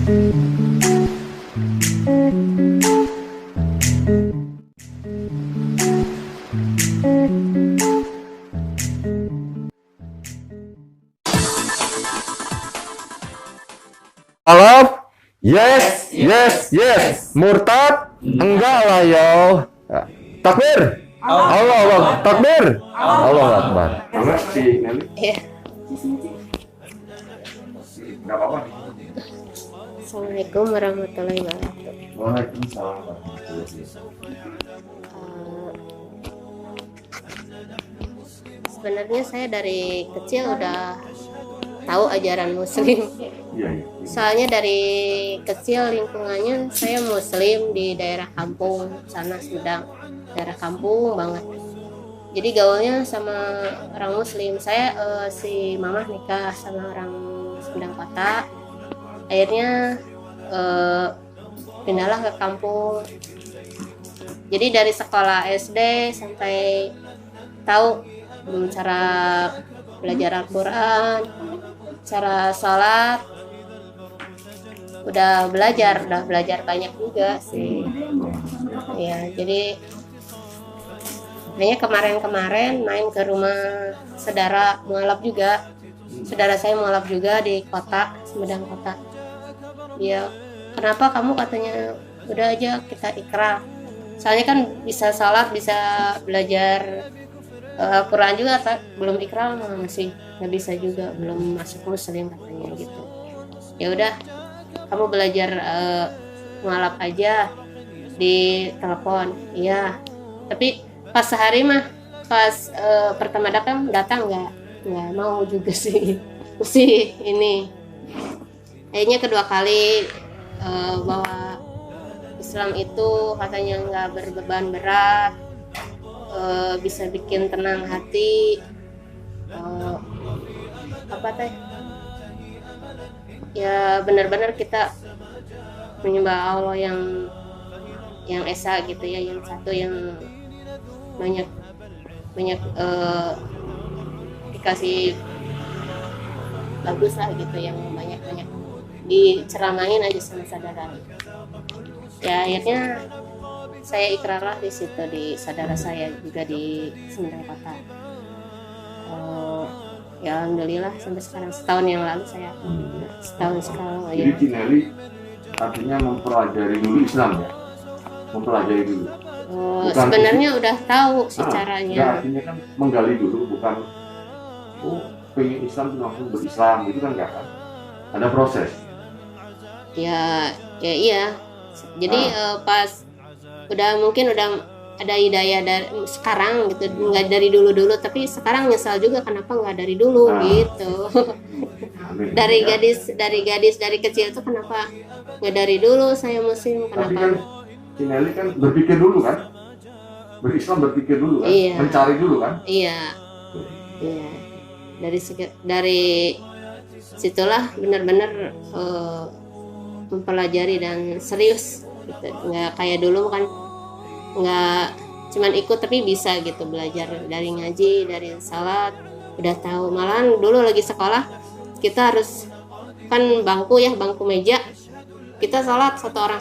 Halo? Yes, yes, yes. Murtad? Enggak lah, yo. Takbir. Allah Akbar. Takbir. Allah Akbar. Mana si Nelly? Iya. Enggak apa-apa. Assalamualaikum warahmatullahi wabarakatuh. Waalaikumsalam warahmatullahi wabarakatuh. Sebenarnya saya dari kecil udah tahu ajaran Muslim. Iya, iya. Soalnya dari kecil lingkungannya saya Muslim di daerah kampung sana Sumedang, daerah kampung banget. Jadi gaulnya sama orang Muslim. Saya si mama nikah sama orang Sumedang kota. Akhirnya pindahlah ke kampung. Jadi dari sekolah SD sampai tahu cara belajar Al-Quran, cara sholat, udah belajar banyak juga sih. Ya, jadi hanya kemarin main ke rumah saudara mualaf juga. Saudara saya mualaf juga di kota Sumedang kota. Dia, kenapa kamu, katanya, udah aja kita ikrar. Soalnya kan bisa sholat, bisa belajar Al-Quran juga, belum ikrar masih nggak bisa juga, belum masuk Muslim katanya gitu. Ya udah, kamu belajar mualaf aja di telepon. Iya, tapi pas sehari mah, pas pertama datang nggak mau juga sih. Mesti ini kayaknya kedua kali bahwa Islam itu katanya nggak berbeban berat, bisa bikin tenang hati, apa teh ya, benar-benar kita menyembah Allah yang esa gitu ya, yang satu, yang banyak dikasih bagus lah gitu, yang banyak diceramain aja sama saudara. Ya akhirnya saya ikrarlah di situ, di saudara saya juga di Sumedang kota. Ya alhamdulillah sampai sekarang, setahun yang lalu saya setahun sekarang. Jadi Cinelli artinya mempelajari dulu Islam ya, mempelajari dulu. Sebenarnya udah tahu sih caranya. Ya, artinya kan menggali dulu, bukan pengen Islam langsung berislam gitu kan, enggak kan? Ada proses. Ya iya. Jadi pas mungkin udah ada hidayah dari sekarang gitu, nggak dari dulu, tapi sekarang nyesal juga kenapa nggak dari dulu gitu. Dari gadis dari kecil itu kenapa nggak dari dulu saya Muslim, kenapa? Tapi kan Cinelli kan berpikir dulu kan, berislam berpikir dulu kan, iya, mencari dulu kan. Iya. Dari situlah benar-benar mempelajari dan serius gitu. Nggak kayak dulu kan, nggak cuman ikut tapi bisa gitu, belajar dari ngaji, dari salat, udah tahu. Malahan dulu lagi sekolah kita harus kan bangku meja, kita salat satu orang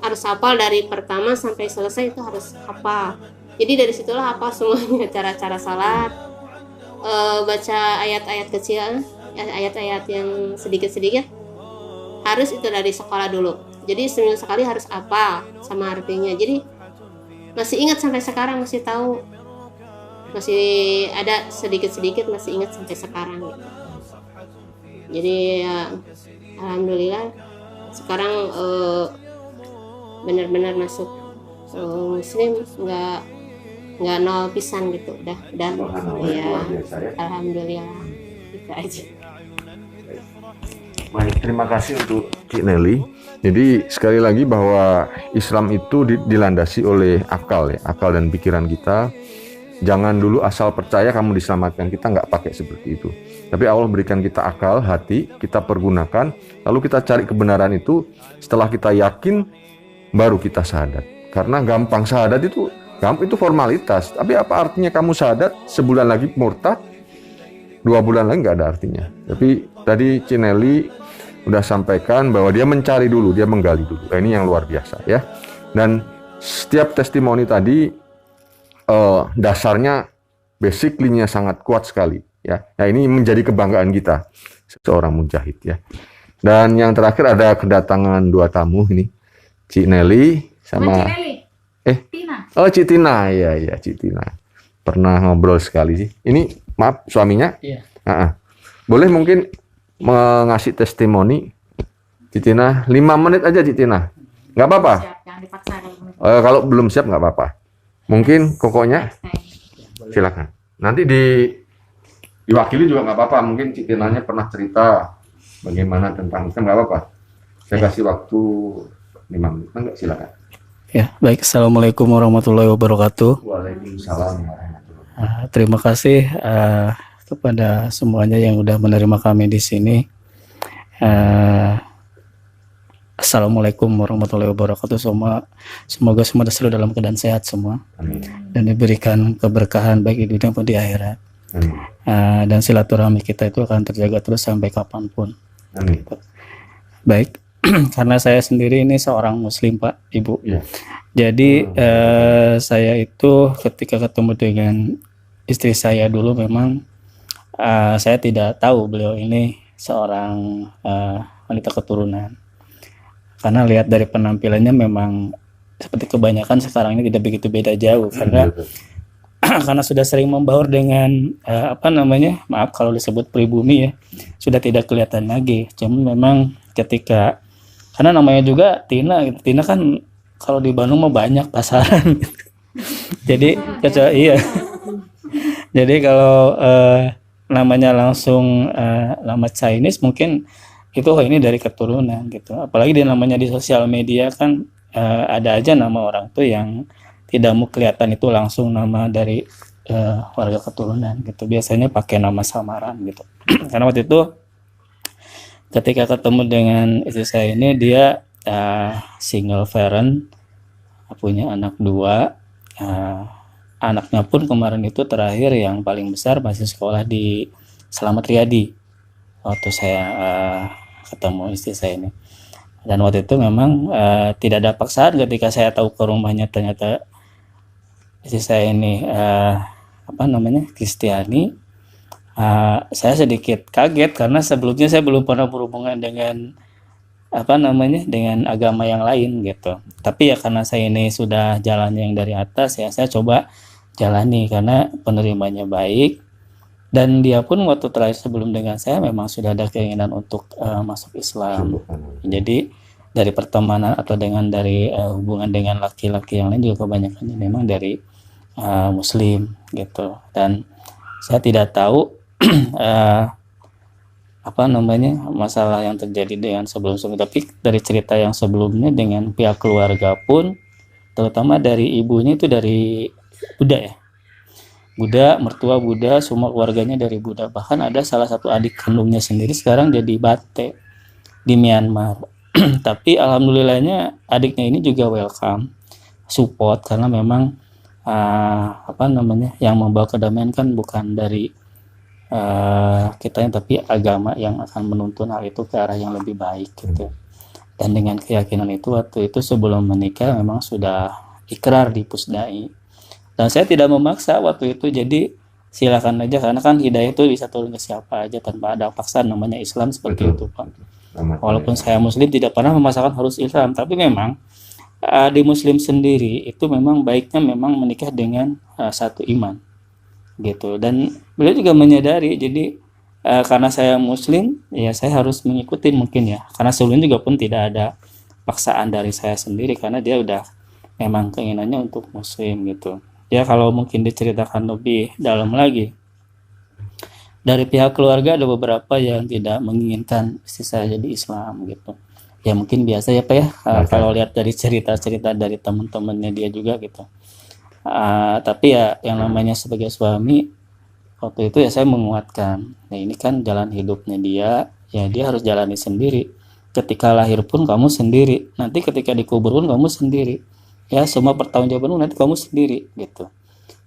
harus hafal dari pertama sampai selesai, itu harus hafal. Jadi dari situlah hafal semuanya, cara-cara salat, baca ayat-ayat kecil, ayat-ayat yang sedikit-sedikit, harus itu dari sekolah dulu. Jadi seminggu sekali harus hafal sama artinya. Jadi masih ingat sampai sekarang, masih tahu, masih ada sedikit-sedikit masih ingat sampai sekarang gitu. Jadi ya alhamdulillah sekarang benar-benar masuk Muslim, nggak nol pisan gitu, udah ya, alhamdulillah gitu aja. Baik, terima kasih untuk Cik Nelly. Jadi sekali lagi bahwa Islam itu dilandasi oleh akal ya, akal dan pikiran kita. Jangan dulu asal percaya kamu diselamatkan, kita nggak pakai seperti itu. Tapi Allah berikan kita akal, hati, kita pergunakan, lalu kita cari kebenaran itu. Setelah kita yakin, baru kita syahadat. Karena gampang syahadat itu formalitas. Tapi apa artinya kamu syahadat, sebulan lagi murtad, 2 bulan lagi nggak ada artinya. Tapi tadi Cinelli udah sampaikan bahwa dia mencari dulu, dia menggali dulu. Nah, ini yang luar biasa ya. Dan setiap testimoni tadi dasarnya basically-nya sangat kuat sekali ya. Nah, ini menjadi kebanggaan kita seorang mujahid ya. Dan yang terakhir ada kedatangan dua tamu ini, Cik Nelly sama Tina. Oh, Cik Tina, ya Cik Tina. Pernah ngobrol sekali sih. Ini maaf suaminya. Iya. Boleh mungkin mengasih testimoni Cik Tina 5 menit aja Cik Tina. Nggak apa-apa. Siap, jangan dipaksa kalau Kalau belum siap nggak apa-apa. Mungkin kokonya silakan. Nanti diwakili juga nggak apa-apa. Mungkin Cik Tinanya pernah cerita bagaimana tentang Islam, nggak apa-apa. Saya kasih waktu 5 menit. Enggak, silakan. Ya, baik. Assalamualaikum warahmatullahi wabarakatuh. Waalaikumsalam warahmatullahi. Terima kasih kepada semuanya yang udah menerima kami di sini. Assalamualaikum warahmatullahi wabarakatuh. Semoga semua selalu dalam keadaan sehat semua. Amin. Dan diberikan keberkahan baik di dunia maupun di akhirat. Amin. Dan silaturahmi kita itu akan terjaga terus sampai kapanpun. Amin. Baik. Karena saya sendiri ini seorang muslim Pak, Ibu. Ya. Jadi saya itu ketika ketemu dengan istri saya dulu memang saya tidak tahu beliau ini seorang wanita keturunan. Karena lihat dari penampilannya memang seperti kebanyakan sekarang ini tidak begitu beda jauh karena karena sudah sering membaur dengan maaf kalau disebut pribumi ya, sudah tidak kelihatan lagi. Cuman memang ketika karena namanya juga Tina, gitu. Tina kan kalau di Bandung mah banyak pasaran. Gitu. Jadi iya. Jadi kalau namanya langsung nama Chinese mungkin itu ini dari keturunan gitu. Apalagi namanya di sosial media kan ada aja nama orang tuh yang tidak mau kelihatan itu langsung nama dari warga keturunan gitu. Biasanya pakai nama samaran gitu. Karena waktu itu ketika ketemu dengan istri saya ini dia single parent, punya anak 2, anaknya pun kemarin itu terakhir yang paling besar masih sekolah di Slamet Riyadi waktu saya ketemu istri saya ini. Dan waktu itu memang tidak ada paksaan ketika saya tahu ke rumahnya ternyata istri saya ini Kristiani. Saya sedikit kaget karena sebelumnya saya belum pernah berhubungan dengan dengan agama yang lain gitu. Tapi ya karena saya ini sudah jalannya yang dari atas ya saya coba jalani karena penerimanya baik dan dia pun waktu terakhir sebelum dengan saya memang sudah ada keinginan untuk masuk Islam. Jadi dari pertemanan atau dari hubungan dengan laki-laki yang lain juga kebanyakan memang dari Muslim gitu. Dan saya tidak tahu masalah yang terjadi dengan sebelum-sebelumnya, tapi dari cerita yang sebelumnya dengan pihak keluarga pun terutama dari ibunya itu dari Buddha ya, Buddha, mertua Buddha, semua keluarganya dari Buddha, bahkan ada salah satu adik kandungnya sendiri sekarang jadi bate di Myanmar. Tapi alhamdulillahnya adiknya ini juga welcome, support karena memang yang membawa kedamaian kan bukan dari kita tapi agama yang akan menuntun hal itu ke arah yang lebih baik gitu. Dan dengan keyakinan itu waktu itu sebelum menikah memang sudah ikrar di Pusdai dan saya tidak memaksa waktu itu, jadi silakan aja karena kan hidayah itu bisa turun ke siapa aja tanpa ada paksaan, namanya Islam seperti itu Pak. Walaupun saya Muslim tidak pernah memaksakan harus Islam, tapi memang di Muslim sendiri itu memang baiknya memang menikah dengan satu iman gitu. Dan beliau juga menyadari, jadi karena saya Muslim ya saya harus mengikuti mungkin ya, karena sebelumnya juga pun tidak ada paksaan dari saya sendiri karena dia udah memang keinginannya untuk Muslim gitu ya. Kalau mungkin diceritakan lebih dalam lagi, dari pihak keluarga ada beberapa yang tidak menginginkan istri saya jadi Islam gitu ya, mungkin biasa ya Pak ya. Kalau lihat dari cerita-cerita dari teman-temannya dia juga gitu. Tapi ya yang namanya sebagai suami waktu itu ya saya menguatkan, nah ini kan jalan hidupnya dia ya, dia harus jalani sendiri. Ketika lahir pun kamu sendiri, nanti ketika dikubur pun kamu sendiri ya, semua pertanggungjawaban nanti kamu sendiri gitu.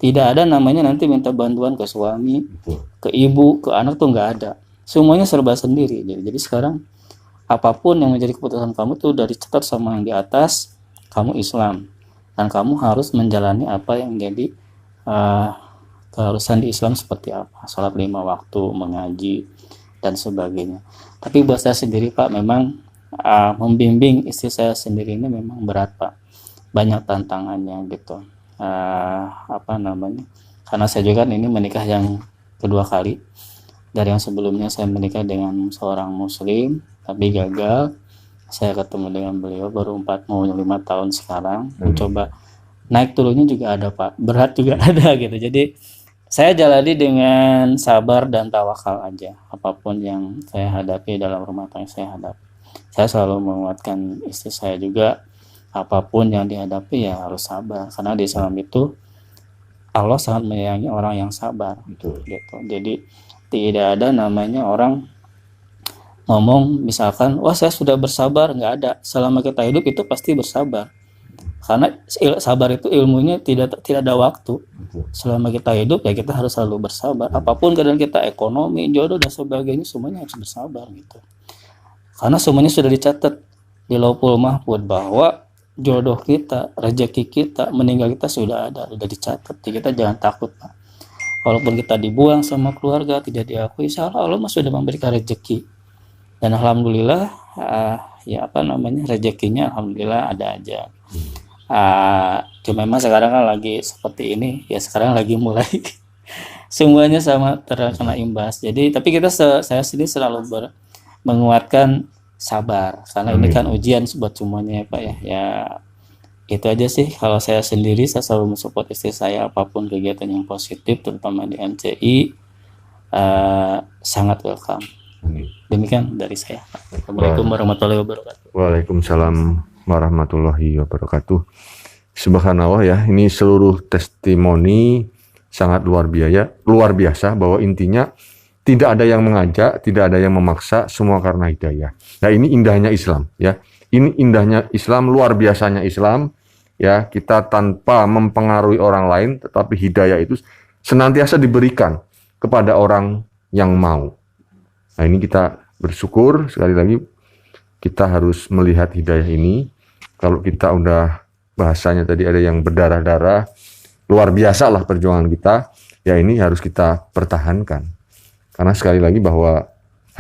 Tidak ada namanya nanti minta bantuan ke suami, ke ibu, ke anak tuh nggak ada, semuanya serba sendiri. Jadi sekarang apapun yang menjadi keputusan kamu tuh udah dicatat sama yang di atas, kamu Islam dan kamu harus menjalani apa yang jadi keharusan di Islam seperti apa, sholat 5 waktu, mengaji dan sebagainya. Tapi buat saya sendiri Pak, memang membimbing istri saya sendiri ini memang berat Pak, banyak tantangannya gitu. Karena saya juga kan ini menikah yang kedua kali. Dari yang sebelumnya saya menikah dengan seorang muslim tapi gagal. Saya ketemu dengan beliau baru 4 mau 5 tahun sekarang. Mencoba naik turunnya juga ada Pak, berat juga ada gitu. Jadi saya jalani dengan sabar dan tawakal aja apapun yang saya hadapi dalam rumah tangga saya hadapi. Saya selalu menguatkan istri saya juga, apapun yang dihadapi ya harus sabar, karena di Islam itu Allah sangat menyayangi orang yang sabar. Gitu. Jadi tidak ada namanya orang ngomong misalkan, wah saya sudah bersabar, nggak ada. Selama kita hidup itu pasti bersabar. Karena sabar itu ilmunya tidak ada waktu. Selama kita hidup ya kita harus selalu bersabar. Apapun keadaan kita, ekonomi, jodoh dan sebagainya, semuanya harus bersabar gitu. Karena semuanya sudah dicatat di Lauhul Mahfuz bahwa jodoh kita, rezeki kita, meninggal kita sudah ada, sudah dicatat. Jadi kita jangan takut Pak. Walaupun kita dibuang sama keluarga, tidak diakui, insya Allah sudah memberikan rezeki. Dan alhamdulillah rezekinya alhamdulillah ada aja. Cuma memang sekarang kan lagi seperti ini, ya sekarang lagi mulai semuanya sama terkena imbas. Jadi tapi saya sendiri selalu menguatkan sabar, karena ini kan ujian buat semuanya ya Pak ya. Ya itu aja sih, kalau saya sendiri saya selalu mensupport istri saya apapun kegiatan yang positif terutama di MCI, sangat welcome. Demikian dari saya. Assalamualaikum warahmatullahi wabarakatuh. Waalaikumsalam warahmatullahi wabarakatuh. Subhanallah ya, ini seluruh testimoni sangat luar biasa bahwa intinya tidak ada yang mengajak, tidak ada yang memaksa, semua karena hidayah. Nah ini indahnya Islam ya. Ini indahnya Islam, luar biasanya Islam ya. Kita tanpa mempengaruhi orang lain, tetapi hidayah itu senantiasa diberikan kepada orang yang mau. Nah ini kita bersyukur, sekali lagi kita harus melihat hidayah ini. Kalau kita udah bahasanya tadi ada yang berdarah-darah, luar biasa lah perjuangan kita, ya ini harus kita pertahankan. Karena sekali lagi bahwa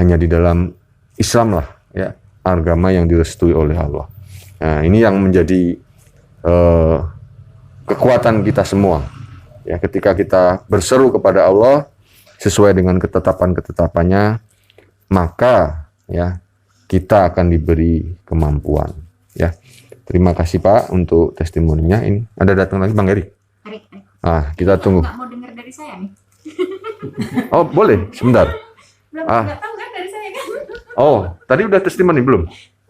hanya di dalam Islam lah ya agama yang direstui oleh Allah. Nah ini yang menjadi kekuatan kita semua. Ya ketika kita berseru kepada Allah sesuai dengan ketetapan-ketetapannya, maka ya kita akan diberi kemampuan ya. Terima kasih Pak untuk testimoninya. Ini ada datang lagi Bang Erik. Kita tunggu. Nggak mau dengar dari saya nih. Oh boleh sebentar. Nggak tahu kan dari saya kan. Oh tadi udah testimoni belum?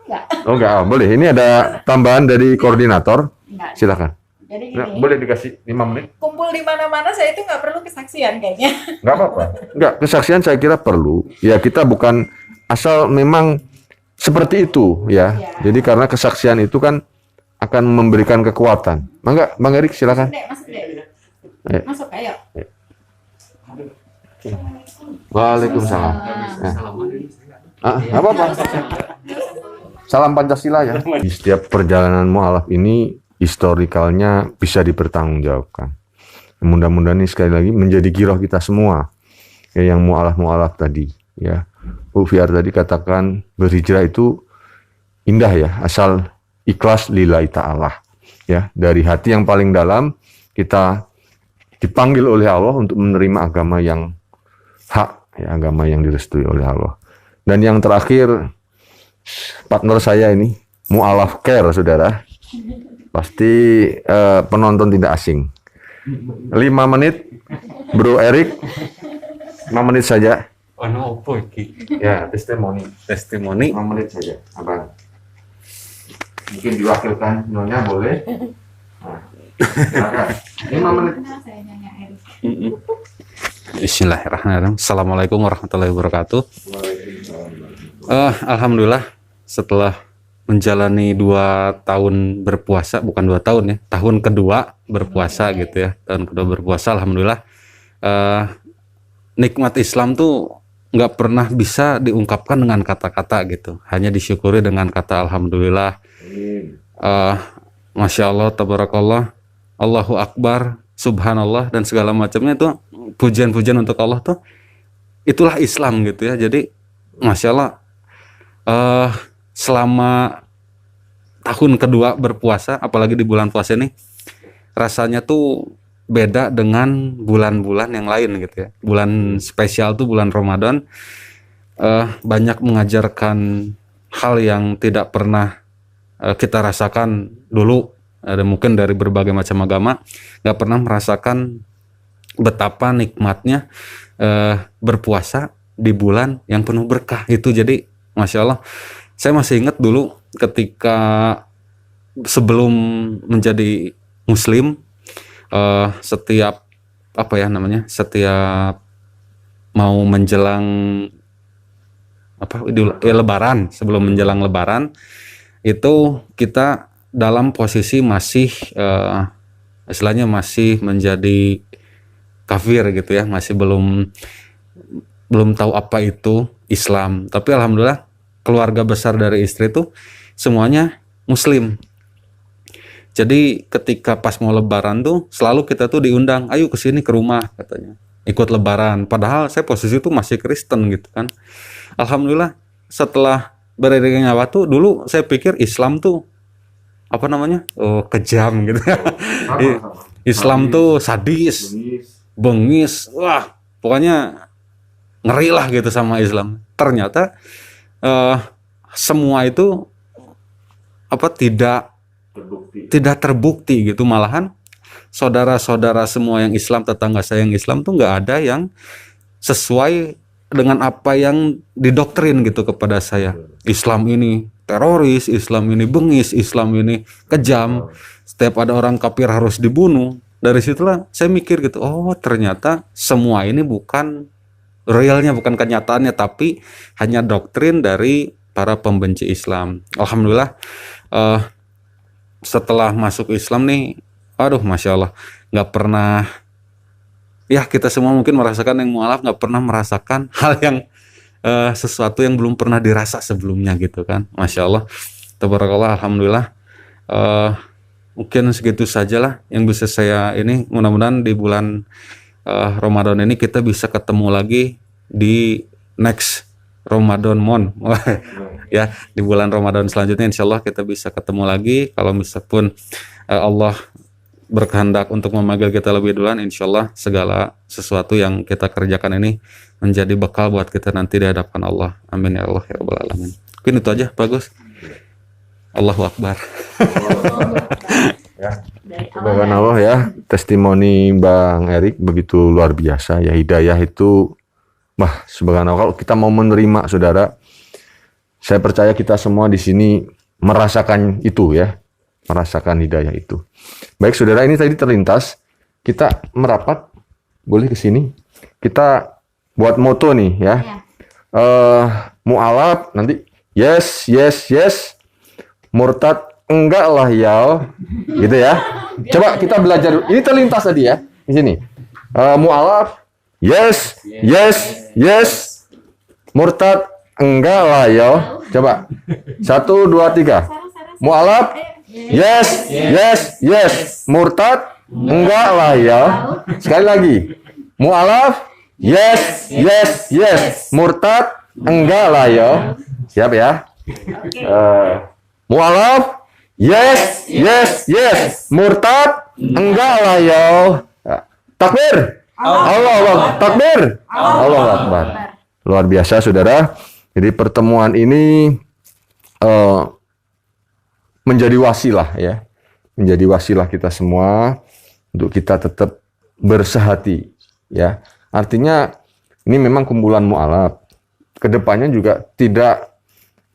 Enggak. Oh enggak, boleh. Ini ada tambahan dari koordinator. Enggak. Silakan. Jadi Nah, gini, boleh dikasih 5 menit? Kumpul di mana-mana saya itu nggak perlu kesaksian kayaknya. Nggak apa-apa. Nggak, kesaksian saya kira perlu. Ya kita bukan asal memang seperti itu ya. Jadi karena kesaksian itu kan akan memberikan kekuatan. Mangga, Bang Erik silakan. Masuk deh. Ayo. Masuk ayo. Waalaikumsalam. Nggak apa-apa. Salam Pancasila ya. Di setiap perjalanan mualaf ini historikalnya bisa dipertanggungjawabkan. Mudah-mudahan ini sekali lagi menjadi giroh kita semua. Ya, yang mualaf-mualaf tadi ya. Bu Fiar tadi katakan berhijrah itu indah ya, asal ikhlas lillahi ta'ala. Ya, dari hati yang paling dalam kita dipanggil oleh Allah untuk menerima agama yang hak, ya, agama yang direstui oleh Allah. Dan yang terakhir, partner saya ini, mu'alaf care, saudara. Pasti penonton tidak asing. 5 menit, Bro Erik. 5 menit saja. Ono opo iki? Ya, testimoni. 5 menit saja, Abang. Mungkin diwakilkan Nyonya boleh. Nah, silakan. 5 menit. Saya Nyonya Erik. Bismillahirrahmanirrahim. Assalamualaikum warahmatullahi wabarakatuh. Alhamdulillah setelah menjalani 2 tahun berpuasa, bukan 2 tahun ya, tahun kedua berpuasa gitu ya, tahun kedua berpuasa, alhamdulillah nikmat Islam tuh nggak pernah bisa diungkapkan dengan kata-kata gitu, hanya disyukuri dengan kata alhamdulillah, masya Allah, tabarakallah, Allahu Akbar, subhanallah, dan segala macamnya itu pujian-pujian untuk Allah tuh, itulah Islam gitu ya. Jadi masya Allah, selama tahun kedua berpuasa, apalagi di bulan puasa ini, rasanya tuh beda dengan bulan-bulan yang lain gitu ya. Bulan spesial tuh bulan Ramadan, banyak mengajarkan hal yang tidak pernah kita rasakan dulu. Ada mungkin dari berbagai macam agama nggak pernah merasakan betapa nikmatnya berpuasa di bulan yang penuh berkah itu. Jadi masya Allah, saya masih ingat dulu ketika sebelum menjadi Muslim, setiap setiap mau menjelang Lebaran, sebelum menjelang Lebaran itu kita dalam posisi masih istilahnya masih menjadi kafir gitu ya, masih belum tahu apa itu Islam. Tapi alhamdulillah keluarga besar dari istri itu semuanya Muslim. Jadi ketika pas mau Lebaran tuh selalu kita tuh diundang, ayo kesini ke rumah katanya, ikut Lebaran. Padahal saya posisi itu masih Kristen gitu kan. Alhamdulillah setelah beriringnya waktu, dulu saya pikir Islam tuh kejam gitu. Islam tuh sadis, bengis, wah pokoknya ngeri lah gitu sama Islam. Ternyata semua itu tidak terbukti gitu. Malahan saudara-saudara semua yang Islam, tetangga saya yang Islam tuh nggak ada yang sesuai dengan apa yang didoktrin gitu kepada saya. Islam ini teroris, Islam ini bengis, Islam ini kejam, setiap ada orang kafir harus dibunuh. Dari situlah saya mikir gitu, oh ternyata semua ini bukan realnya, bukan kenyataannya, tapi hanya doktrin dari para pembenci Islam. Alhamdulillah setelah masuk Islam nih, aduh masya Allah, nggak pernah, ya kita semua mungkin merasakan yang mualaf, nggak pernah merasakan hal yang sesuatu yang belum pernah dirasa sebelumnya gitu kan. Masya Allah, tabarakallah, alhamdulillah. Mungkin segitu sajalah yang bisa saya ini. Mudah-mudahan di bulan Ramadan ini kita bisa ketemu lagi di next Ramadan Mon. Ya, di bulan Ramadan selanjutnya insya Allah kita bisa ketemu lagi. Kalau misalpun Allah berkehendak untuk memanggil kita lebih duluan, insya Allah segala sesuatu yang kita kerjakan ini menjadi bekal buat kita nanti di hadapan Allah. Amin ya Allah ya rabbal alamin. Mungkin itu aja, bagus. Allahu Akbar. Ya. Subhanallah ya, testimoni Bang Erik begitu luar biasa ya. Hidayah itu, subhanallah, kalau kita mau menerima saudara, saya percaya kita semua di sini merasakan itu ya, merasakan hidayah itu. Baik saudara, ini tadi terlintas, kita merapat, boleh ke sini, kita buat moto nih ya. Mu'alaf nanti yes, murtad enggak lah ya, gitu ya. Coba kita belajar. Ini terlintas tadi ya di sini. Mu'alaf yes, murtad enggak lah ya. Coba 1, 2, 3. Mu'alaf yes, murtad enggak lah ya. Sekali lagi. Mu'alaf yes, murtad enggak lah ya. Siap ya. Mu'alaf yes, murtad enggak lah ya. Takbir. Allah takbir. Allah Akbar. Luar biasa saudara. Jadi pertemuan ini menjadi wasilah ya. Menjadi wasilah kita semua untuk kita tetap bersehati ya. Artinya ini memang kumpulan mu'alaf. Kedepannya juga tidak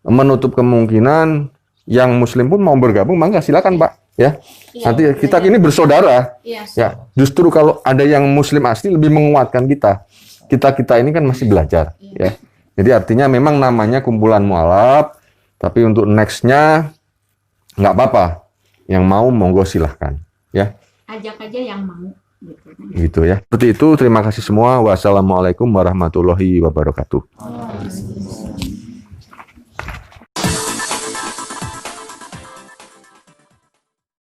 menutup kemungkinan yang Muslim pun mau bergabung, mangga silakan Pak ya. Nanti kita ini bersaudara. Ya, justru kalau ada yang Muslim asli lebih menguatkan kita. Kita ini kan masih belajar ya. Jadi artinya memang namanya kumpulan mu'alaf, tapi untuk nextnya nggak apa-apa. Yang mau monggo silahkan ya. Ajak aja yang mau. Gitu ya. Seperti itu, terima kasih semua. Wassalamualaikum warahmatullahi wabarakatuh.